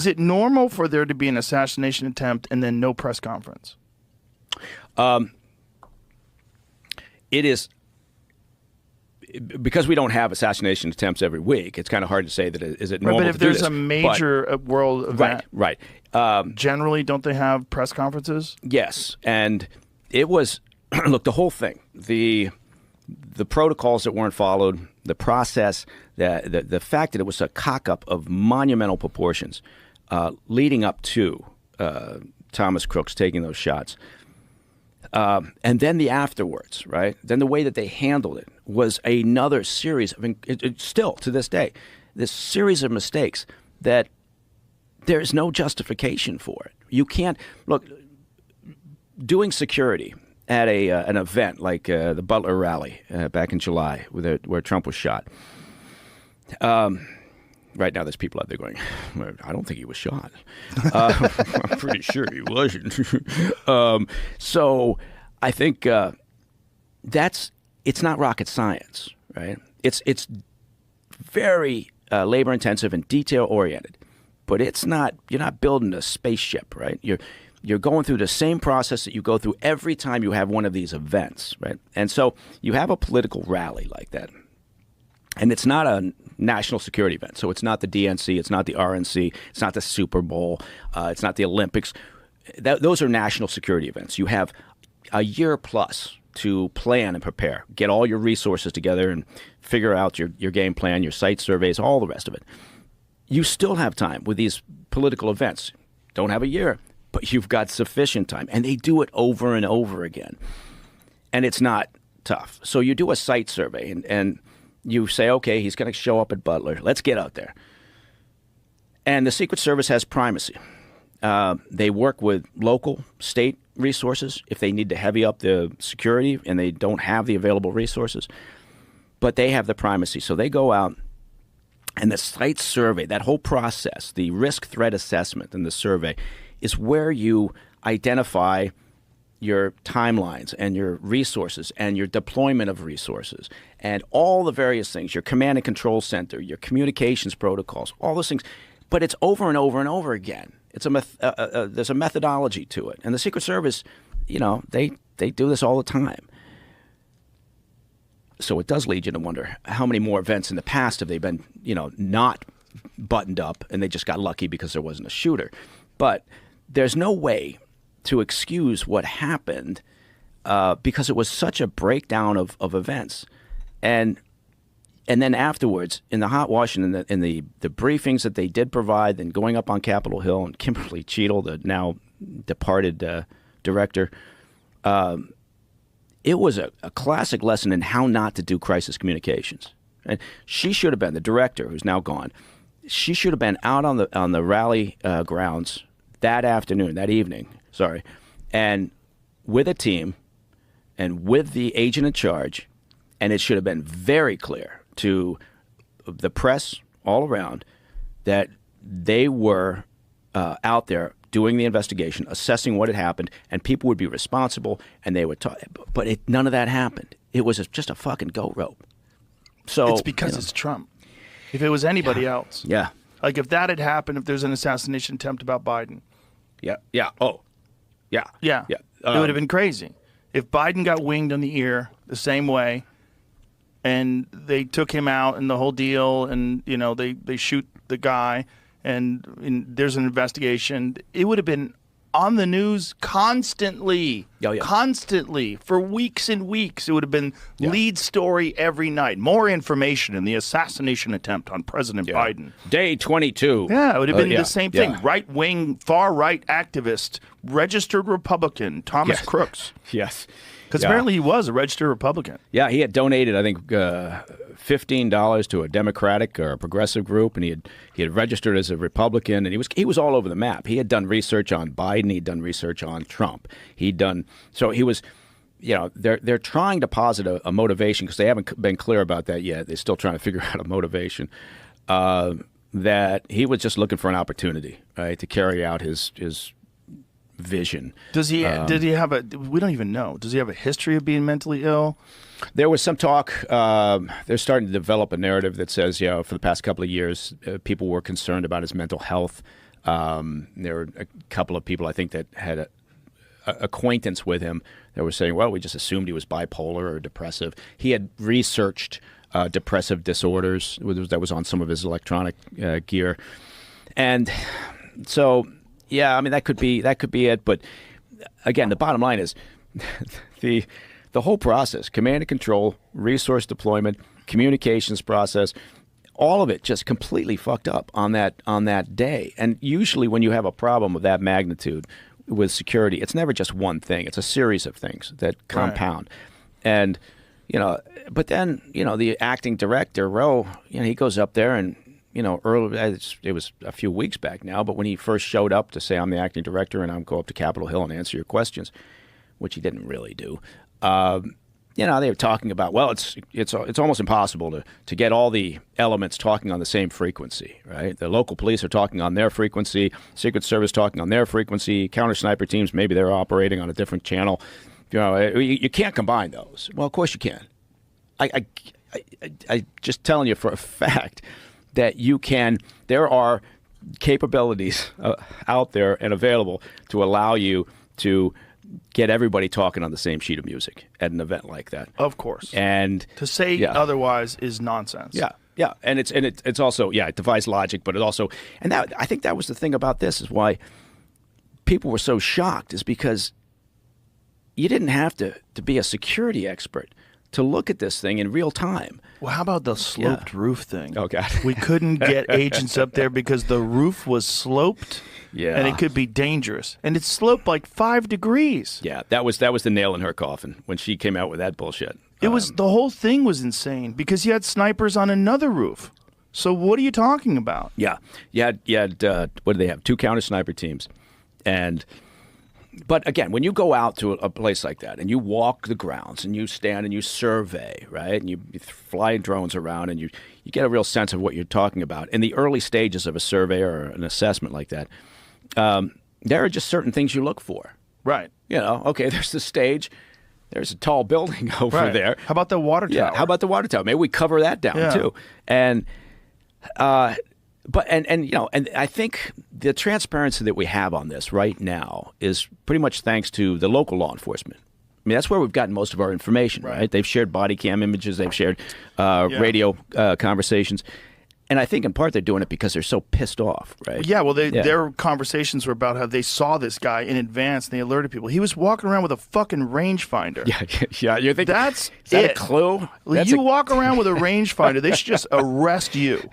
Is it normal for there to be an assassination attempt and then no press conference? It is, because we don't have assassination attempts every week, it's kind of hard to say that is it normal But if to do there's this. a major world event, Right. Generally, don't they have press conferences? Yes, and it was, look, the whole thing, the protocols that weren't followed, the process, the fact that it was a cock-up of monumental proportions leading up to Thomas Crooks taking those shots. And then the afterwards, right? Then the way that they handled it was another series of, still to this day, this series of mistakes that there's no justification for it. You can't, look, doing security at an event like the Butler rally back in July where Trump was shot. Right now, there's people out there going, I don't think he was shot. I'm pretty sure he wasn't. So I think it's not rocket science, right? It's very labor intensive and detail oriented, but you're not building a spaceship, right? You're going through the same process that you go through every time you have one of these events, right? And so you have a political rally like that. And it's not a national security event. So it's not the DNC, it's not the RNC, it's not the Super Bowl, it's not the Olympics. Those are national security events. You have a year plus to plan and prepare, get all your resources together and figure out your game plan, your site surveys, all the rest of it. You still have time with these political events. Don't have a year, but you've got sufficient time. And they do it over and over again. And it's not tough. So you do a site survey and you say, okay, he's going to show up at Butler. Let's get out there. And the Secret Service has primacy. They work with local, state resources if they need to heavy up the security and they don't have the available resources. But they have the primacy. So they go out and the site survey, that whole process, the risk threat assessment and the survey is where you identify your timelines and your resources and your deployment of resources and all the various things, your command and control center, your communications protocols, all those things. But it's over and over and over again. It's there's a methodology to it. And the Secret Service, they do this all the time. So it does lead you to wonder how many more events in the past have they been, not buttoned up and they just got lucky because there wasn't a shooter. But there's no way to excuse what happened because it was such a breakdown of events. And then afterwards, in the hot wash and in the briefings that they did provide, and going up on Capitol Hill, and Kimberly Cheadle, the now departed director, it was a classic lesson in how not to do crisis communications. And she should have been, the director, who's now gone, she should have been out on the rally grounds that evening, and with a team and with the agent in charge, and it should have been very clear to the press all around that they were out there doing the investigation, assessing what had happened, and people would be responsible, and they would talk. But none of that happened. It was just a fucking goat rope. So it's because it's Trump. If it was anybody else. Yeah. Like if that had happened, if there's an assassination attempt about Biden. Yeah. Oh. Yeah. Yeah. Yeah. It would have been crazy. If Biden got winged on the ear the same way and they took him out and the whole deal and, they shoot the guy and there's an investigation, it would have been on the news constantly. Yeah. Constantly. For weeks and weeks. It would have been lead story every night. More information in the assassination attempt on President Biden. Day 22. Yeah, it would have been the same thing. Yeah. Right-wing, far-right activist, registered Republican, Thomas Crooks. Yes. Because apparently he was a registered Republican. Yeah, he had donated, I think, $15 to a Democratic or a progressive group, and he had registered as a Republican, and he was all over the map. He had done research on Biden. He'd done research on Trump. So he was, they're trying to posit a motivation because they haven't been clear about that yet. They're still trying to figure out a motivation that he was just looking for an opportunity, right, to carry out his vision. Did he have we don't even know. Does he have a history of being mentally ill? There was some talk. They're starting to develop a narrative that says, for the past couple of years, people were concerned about his mental health. There were a couple of people I think that had a acquaintance with him that were saying, well, we just assumed he was bipolar or depressive. He had researched depressive disorders that was on some of his electronic gear. And so, yeah, I mean, that could be it. But again, the bottom line is the whole process, command and control, resource deployment, communications process, all of it just completely fucked up on that day. And usually when you have a problem of that magnitude with security, it's never just one thing. It's a series of things that compound. Right. And, but then, the acting director, Rowe, he goes up there and, early, it was a few weeks back now, but when he first showed up to say, I'm the acting director and I'll go up to Capitol Hill and answer your questions, which he didn't really do. They were talking about, well, it's almost impossible to get all the elements talking on the same frequency, right? The local police are talking on their frequency, Secret Service talking on their frequency, counter sniper teams, maybe they're operating on a different channel. You can't combine those. Well, of course you can. I just telling you for a fact that you can. There are capabilities out there and available to allow you to get everybody talking on the same sheet of music at an event like that. Of course. And to say otherwise is nonsense. Yeah. Yeah. And it's also, it defies logic, but it also, and that, I think that was the thing about this, is why people were so shocked, is because you didn't have to be a security expert to look at this thing in real time. Well, how about the sloped roof thing? Oh, God. We couldn't get agents up there because the roof was sloped. Yeah. And it could be dangerous. And it sloped like 5 degrees. Yeah, that was the nail in her coffin when she came out with that bullshit. It was, the whole thing was insane because you had snipers on another roof. So what are you talking about? Yeah. You had what do they have? 2 counter sniper teams. But again, when you go out to a place like that and you walk the grounds and you stand and you survey, right? And you fly drones around and you get a real sense of what you're talking about. In the early stages of a survey or an assessment like that, there are just certain things you look for. Right. Okay, there's the stage. There's a tall building over there. How about the water tower? Yeah, how about the water tower? Maybe we cover that down too. And and I think the transparency that we have on this right now is pretty much thanks to the local law enforcement. I mean, that's where we've gotten most of our information, right? They've shared body cam images, they've shared radio conversations. And I think in part they're doing it because they're so pissed off, right? Yeah, well, their conversations were about how they saw this guy in advance and they alerted people. He was walking around with a fucking rangefinder. Yeah. You're thinking, is that a clue? You walk around with a rangefinder, they should just arrest you.